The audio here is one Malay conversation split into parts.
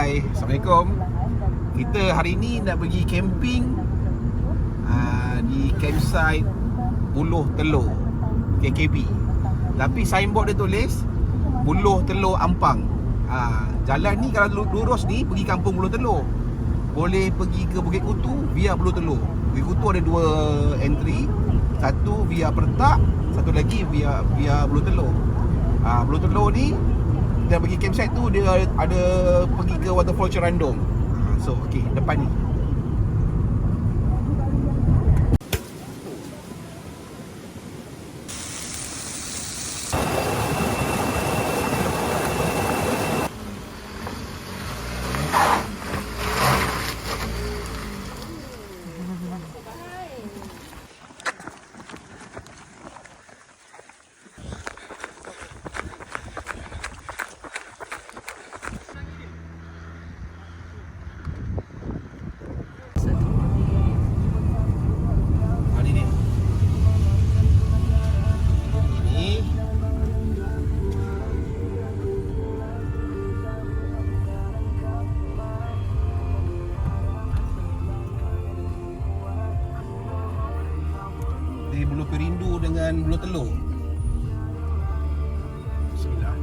Hai, Assalamualaikum. Kita hari ni nak pergi camping di campsite Buloh Telur, KKB. Tapi signboard dia tulis Buloh Telur Ampang. Jalan ni kalau lurus ni pergi kampung Buloh Telur. Boleh pergi ke Bukit Kutu via Buloh Telur. Bukit Kutu ada 2 entry. Satu via Pertak, satu lagi via Buloh Telur. Buloh Telur ni kita pergi campsite tu, dia ada pergi ke waterfall Cerandong. So okey, depan ni. Buloh Perindu dengan Buloh Telur. Bismillah.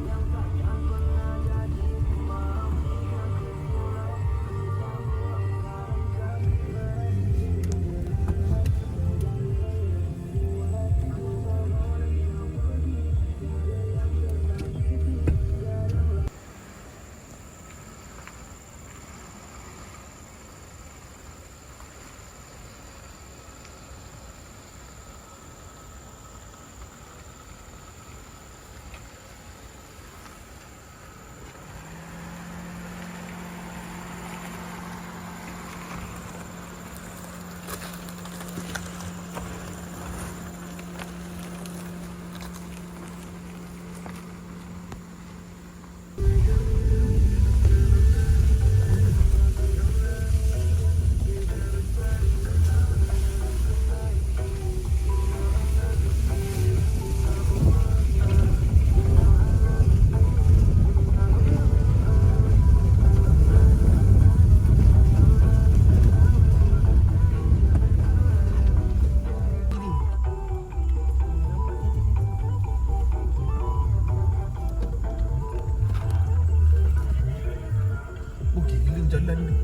Jalan ni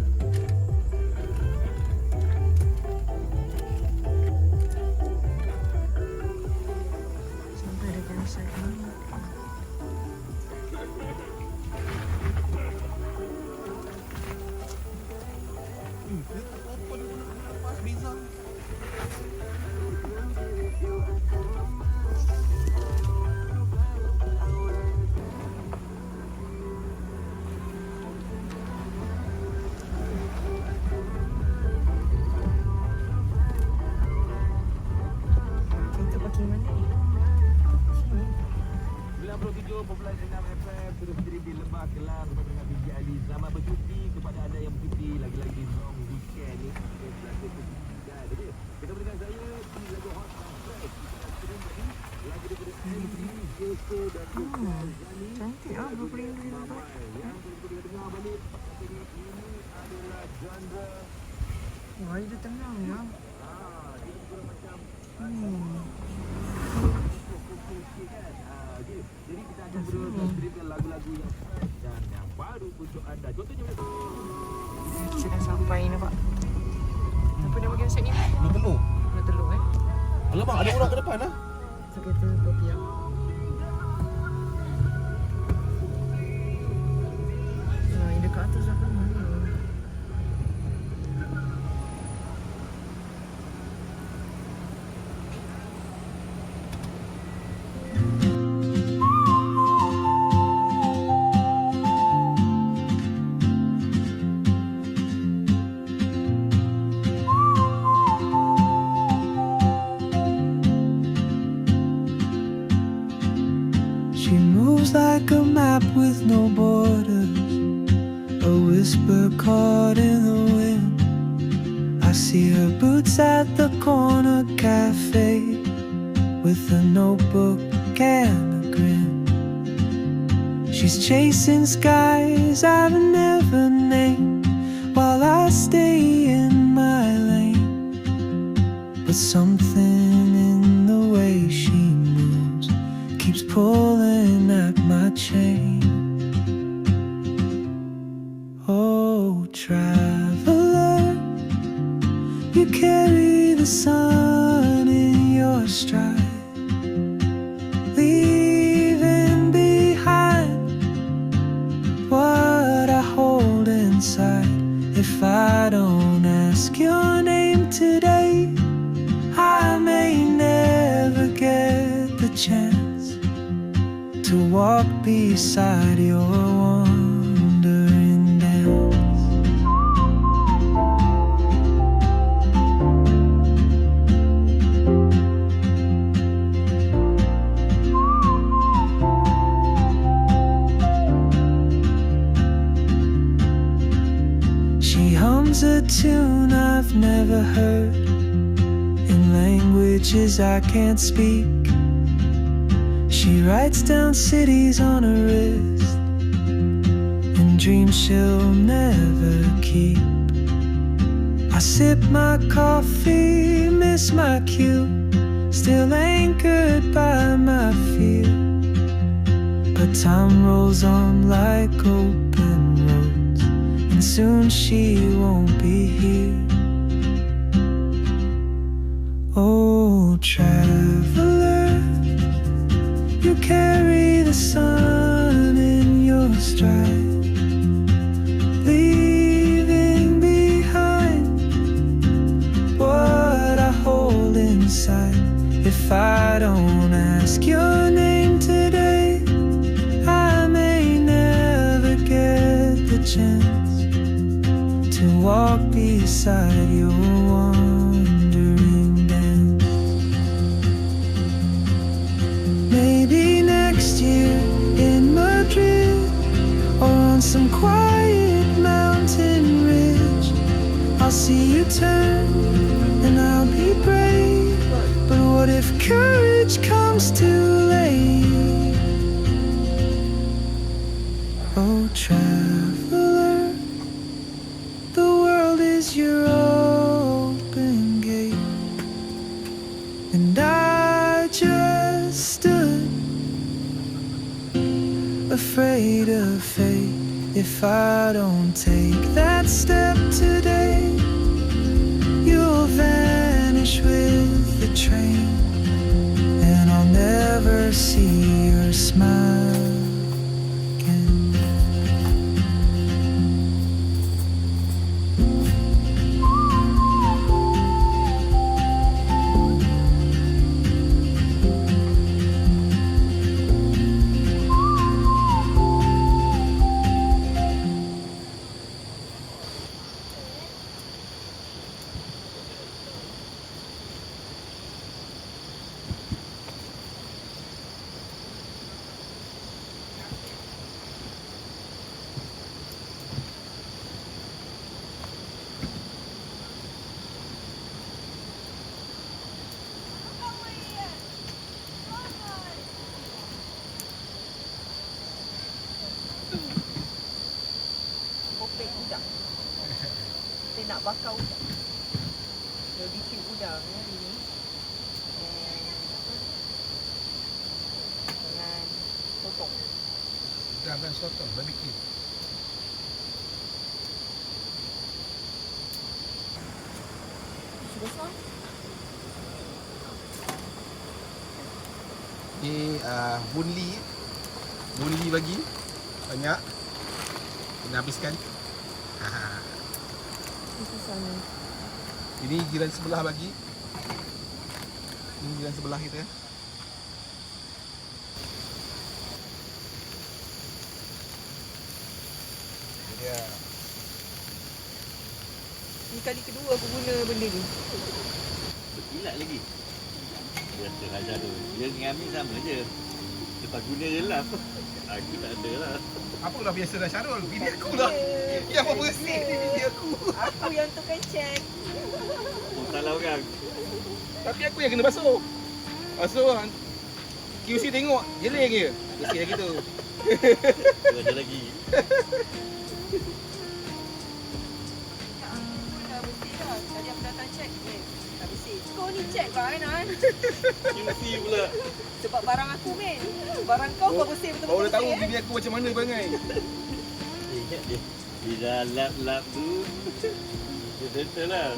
sampai ada campsite ni. Terus di Lebah Kelang bersama dengan Biji Ali. Selamat bercuti kepada anda yang bercuti. Lagi-lagi long weekend ni kita berlaku bercuti. Jadi kita berikan saya di lagu Hot and Fresh. Kita akan sering lagu daripada MV, Joko dan Joko Zani. Cantik lah Buloh Perindu ni nampak. Yang boleh dengar balik ini adalah genre. Wah, dia tenang ya. Dia kurang macam jadi kita akan berikan lagu-lagu yang fresh dan yang baru untuk anda. Contohnya Kita dah sampai nampak. Apa nama campsite ni? Buloh Telur. Buloh Telur Alamak, ada orang ke depan lah. So kita berpiak. Yang dekat atas lah kan mana? She moves like a map with no borders, a whisper caught in the wind. I see her boots at the corner cafe with a notebook and a grin. She She's chasing skies I've never named while I stay in my lane. But something in the way she moves keeps pulling at my chain. Oh, traveler, you carry the sun in your stride, leaving behind what I hold inside. If I don't ask your name today, I may never get the chance to walk beside your wandering dance. She hums a tune I've never heard in languages I can't speak. She writes down cities on her wrist and dreams she'll never keep. I sip my coffee, miss my cue, still anchored by my fear. But time rolls on like open roads, and soon she won't be here. Oh, traveler, you carry the sun in your stride, leaving behind what I hold inside. If I don't ask your name today, I may never get the chance to walk beside your wandering dance. Maybe next year in Madrid, or on some quiet mountain ridge, I'll see you turn and I'll be brave. But what if courage comes too late? Oh, traveler, the world is your open gate, and I just stood afraid of fate. If I don't take that step today, you'll vanish with the train, and I'll never see your smile again. Kopek udang. Kita nak bakar udang. Barbecue udang hari ni. Dengan sotong. Udang dan sotong, barbecue. Besar. Ni Boon Lee bagi banyak. Kena habiskan. Susah ni. Ini jiran sebelah bagi. Ini jiran sebelah kita. Dia Ni kali kedua aku guna benda ni. Berkilat lagi. Biasa Raja tu. Dia dengan Amin sama je. Lepas guna je lah. Aku tak ada lah. apalah biasa dah Syarul. Bini aku lah. Yang bersih ni bini aku. Aku yang tukar check. Oh, salah orang. Tapi aku yang kena basuh. Basuh QC tengok jeling je. Bersih lagi tu. Ada lagi. Ya ampun, dah bersih dah. Tadi aku datang check. Tak bersih. Kau ni check lah Ainan. Mesti pula. Sebab barang aku men. Barang kau bersih Kau betul-betul dah tahu bersih, bini aku macam mana perangai. Ingat dia. Dia lap-lap tu. Dia betul lah.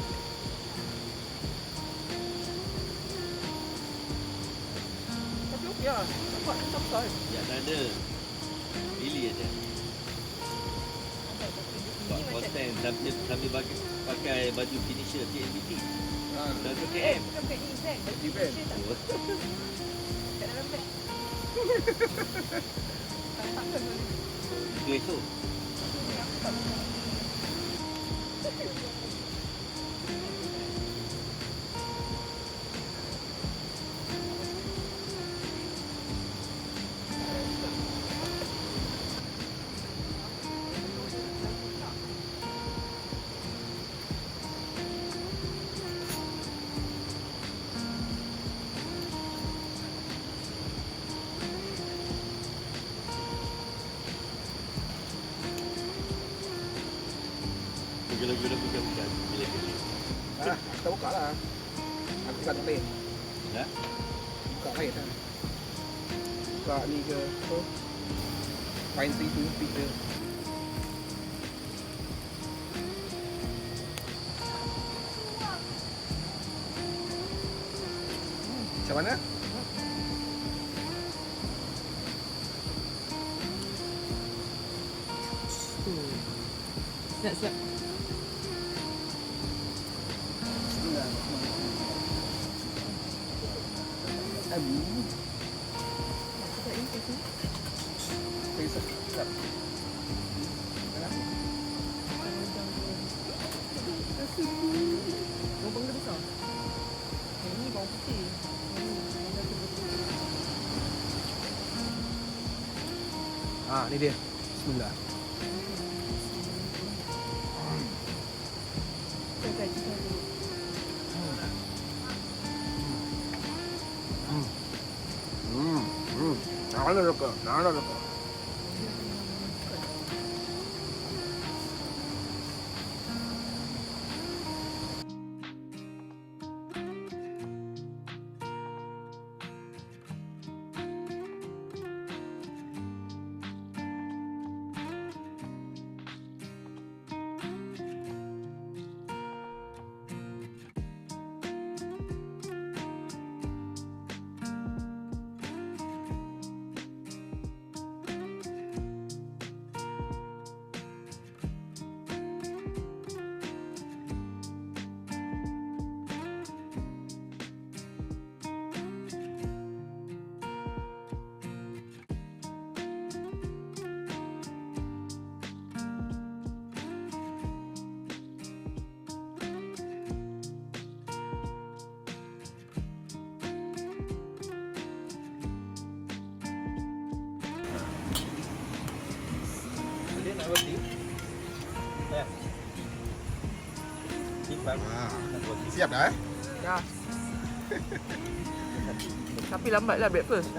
Tapi okey lah. Nampak tak besar kan? Ya tak ada. Pilih aja. Buat konten sambil pakai baju finisher TNBT. Ha. Dan tu Eh, KM. bukan bukan ni bag. Ni bag. Kat dalam bag. Tak ke tu? Itu esok. Lagu dah bukan. Bila kali. Kita buka lah. Aku buka lain. Ha? Buka lain lah. Buka ni ke. So, find 3 to pick the. Macam mana? Siap. Lubang dia besar. Yang ni bawang putih. Ni dia. Bismillah. Nada loco. Nak roti? Ya. Siap dah Ya. Tapi lambatlah breakfast.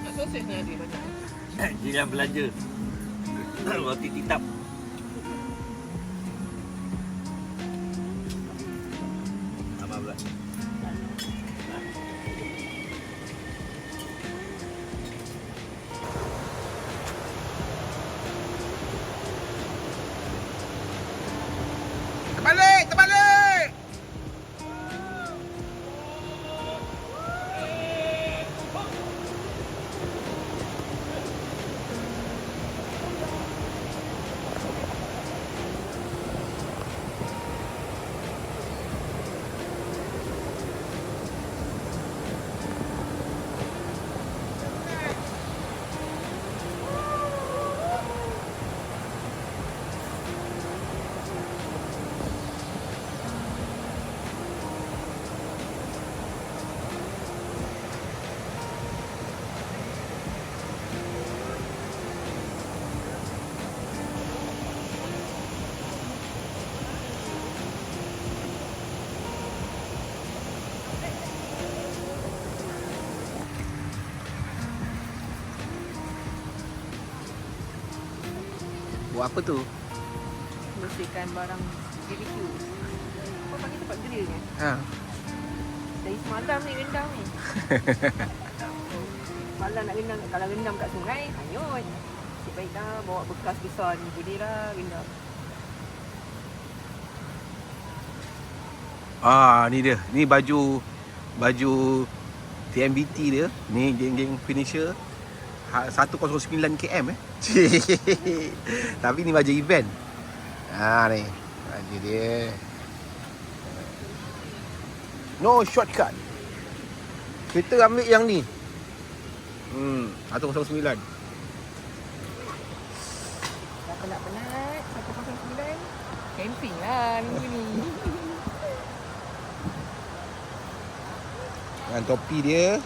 Nak sausage ni ada banyak. Jiran belanja. Roti titap. Abang pula. Terbalik! Buat apa tu? Bersihkan barang BBQ. Kau panggil tempat grill ni? Ha. Dari semalam ni rendam ni. Malam nak rendam, kalau rendam kat sungai, hanyut. Nasib baiklah bawa bekas besar ni, boleh lah rendam. Ni dia. Ni baju TMBT dia. Ni geng-geng finisher 109 km Tapi ni baju event. Ni baju dia. No shortcut. Kita ambil yang ni. 109. Dah penat-penat, 109. Camping lah minggu ni. Dengan topi dia.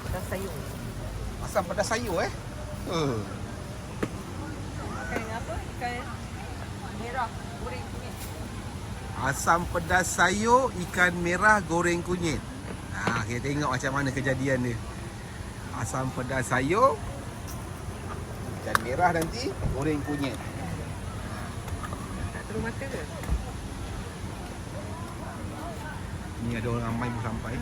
Pedas sayur. Asam pedas sayur Makan dengan apa? Ikan merah goreng kunyit. Asam pedas sayur, ikan merah goreng kunyit. Kita tengok macam mana kejadian dia. Asam pedas sayur, ikan merah nanti goreng kunyit. Tak terus mata ke? Ni ada orang ramai pun sampai.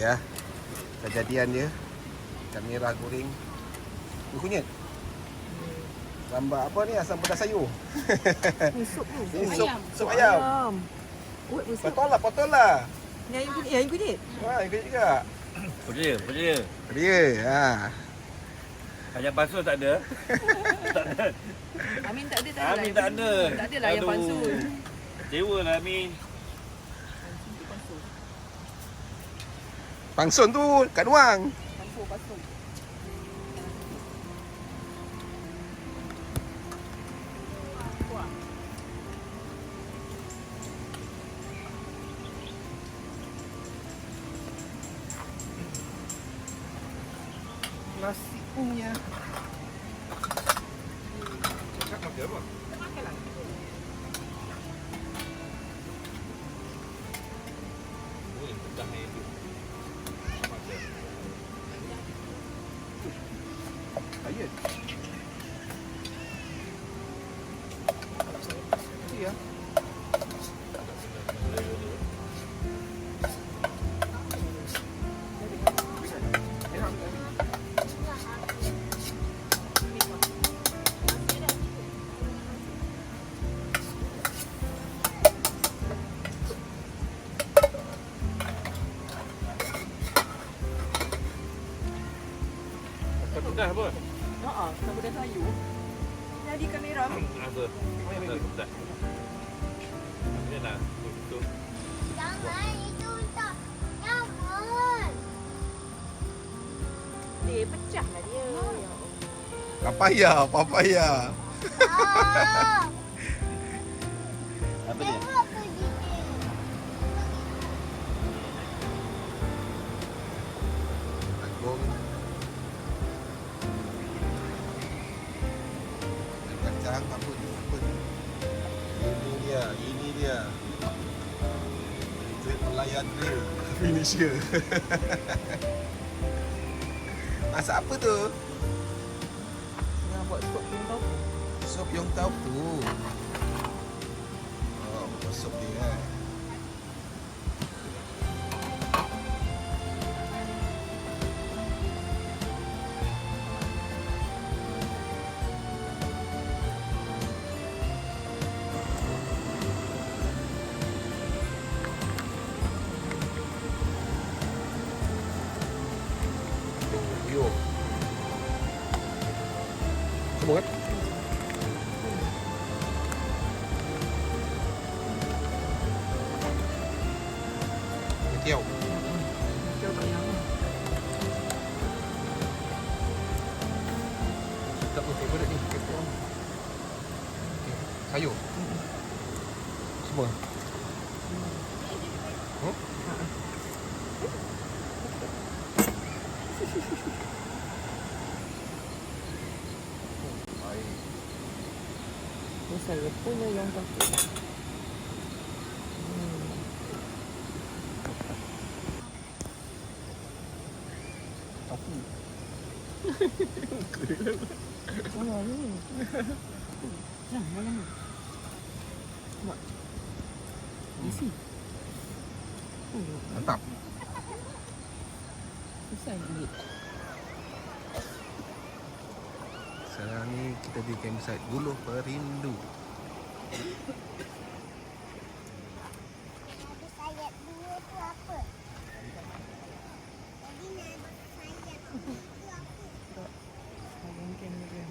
Ya, kejadian dia. Ikan merah goreng kunyit. Gambar apa ni? Asam pedas sayur. Ni sup tu. Ni sup ayam. Uat pun sup. Potol lah. Ni ayam kunyit. Ayam kunyit juga. Pedia. Dia. Ayam basuh tak ada. Amin tak ada. Amin tak ada. Tak ada lah ayam pansul. Kecewa lah Amin. Pangsun tu kat Nuang. Pansul. Nasi punya. Cakap makan apa? Makanlah. Boleh pedah air tu. Ayat. Ya. kamera. Apa? Bentar. Ini dah. Tutup. Jangan, itu untuk nyaman. Dia pecah lah dia. Ya Allah. Papaya. Ah, Apa dia? tengok pergi dia. Agung. Kacang apa ni? Ini dia. Drill pelayan drill. Finisher. Masak apa tu? Nak buat sup pun tahu. Sup yang tahu tu. Oh, sup dia kan. Yo. Semua kan? Ketiau. Jauh tak lama. Tak apa favorite ni. Ketiau. Sayur. Semua. Hmm? Baik. Ni saya punya yang tahu. Tofu. Oh, ni. Nah, mana? Buat. Isi. Mantap. Susah ni. Sekarang ni kita di campsite Buloh Perindu. Nadi sayap dua tu apa? Jadi nadi sayap dua tu apa? Abang kamera.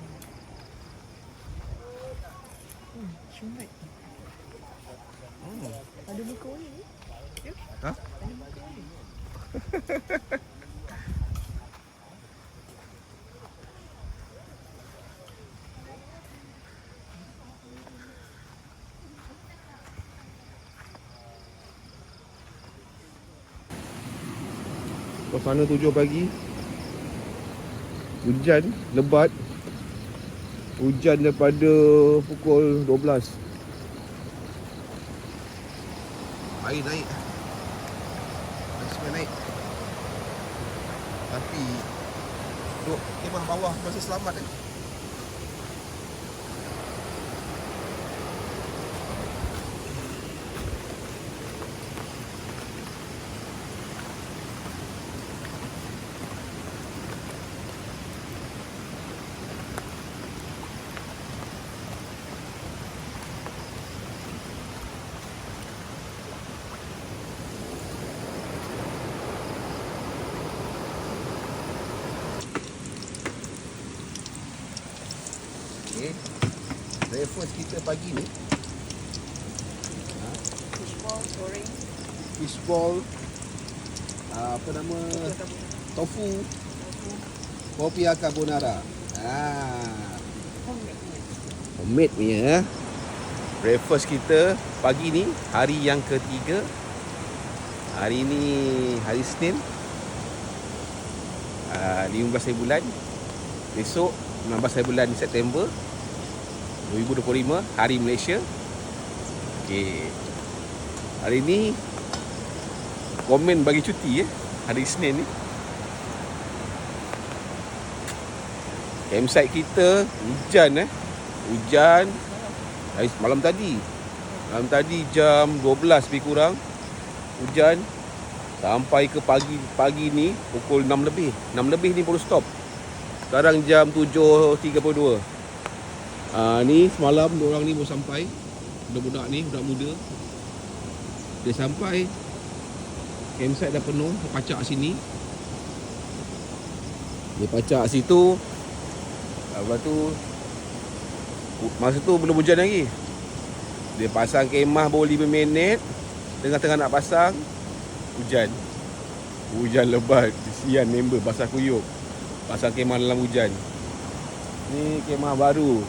Cuma. Ada muka ni. Ha? Ada muka ni. Suasana 7 pagi. Hujan lebat. Hujan daripada pukul 12. Air naik. Air naik. Tapi duduk kemah bawah masih selamat kan? Okay. Breakfast kita pagi ni Fishball goreng. fishball, apa nama, tofu, kopi carbonara. Homemade punya. Breakfast kita pagi ni hari yang ketiga. Hari ni hari Isnin, 15 bulan. Besok 19 bulan September 2025, hari Malaysia. Okey. Hari ni komen bagi cuti hari Isnin ni. Campsite kita hujan Hujan hari malam tadi. Malam tadi jam 12 lebih kurang. Hujan sampai ke pagi ni pukul 6 lebih. 6 lebih ni baru stop. Sekarang jam 7.32. Ni semalam diorang ni baru sampai. Budak-budak ni, budak muda. Dia sampai, campsite dah penuh, dia pacak sini. Dia pacak situ. Lepas tu Masa tu belum hujan lagi. Dia pasang kemah baru 5 minit. Tengah-tengah nak pasang, hujan. Hujan lebat. Kesian member basah kuyup. Pasang kemah dalam hujan. Ni kemah baru,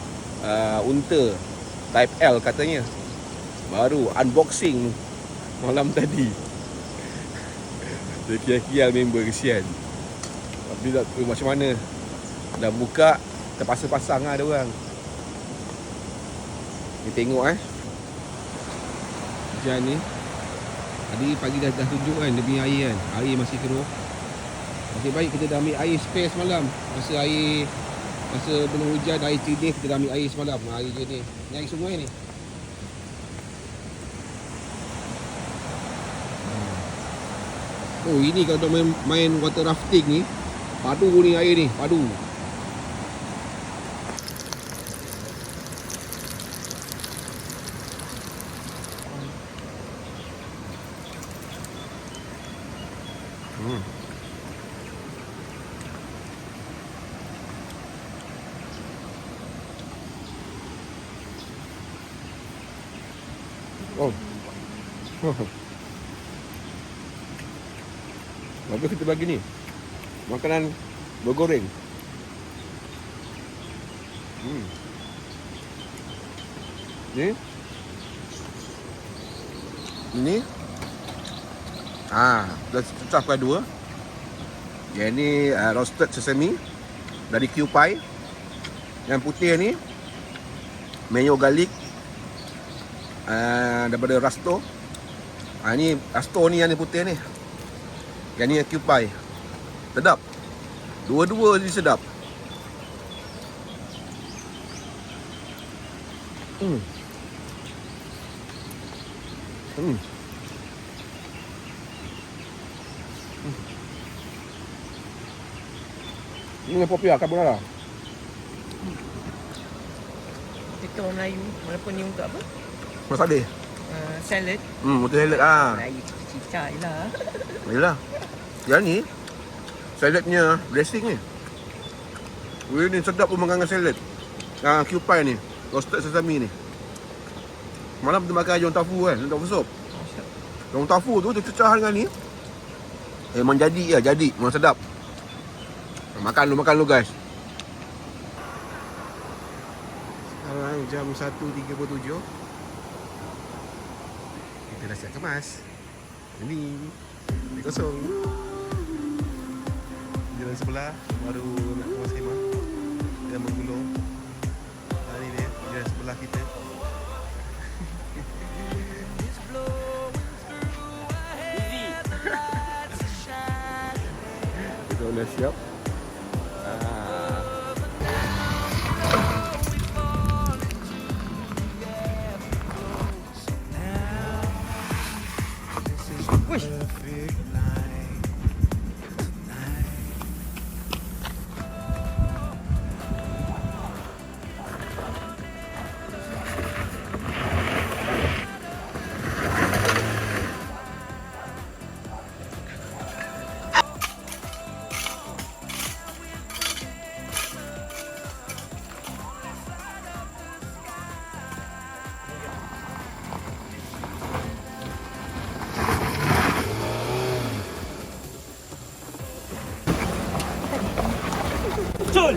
Unta Type L katanya. Baru unboxing malam tadi. Dia kial-kial member, kesian. Tapi tak tahu macam mana. Dah buka, terpaksa pasang lah dia orang. Ni tengok hujan ni. Tadi pagi dah tunjuk kan dia punya air kan. Air masih keruh. Nasib baik kita dah ambil air spare semalam. Masa belum hujan, air jernih, kita dah ambil air semalam. Air jernih. Ni air sungai ni. Oh, ini kalau nak main water rafting ni, padu ni air ni, padu. Oh. Apa kita bagi ni? Makanan bergoreng. Ni. Ini. Dah pecah pukul 2. Yang ni roasted sesame dari Kewpie. Yang putih ni mayo garlic daripada Rasto. Ni Rasto ni yang ni putih ni. Yang ni yang Kewpie. Sedap. Dua-dua ni sedap. Ini yang popular carbonara. Kita orang Melayu, walaupun ni untuk apa? Masalah. Salad. Untuk salad Melayu cicak je lah. Yalah. Yang ni saladnya dressing ni. Weh, ni sedap pun makan dengan salad. Kewpie ni, roasted sesame ni. Malam kita makan ayam tofu kan, tofu sup. Ayam tofu tu dia cecah dengan ni. Memang jadi lah, jadi. Memang sedap. Makan lu guys. Sekarang jam 1.37. Kita dah siap kemas. Ini kosong. Jalan sebelah baru nak kemas khemah. Dia menggulung. Ini dia jalan sebelah kita. Kita dah siap. Wish. Betul.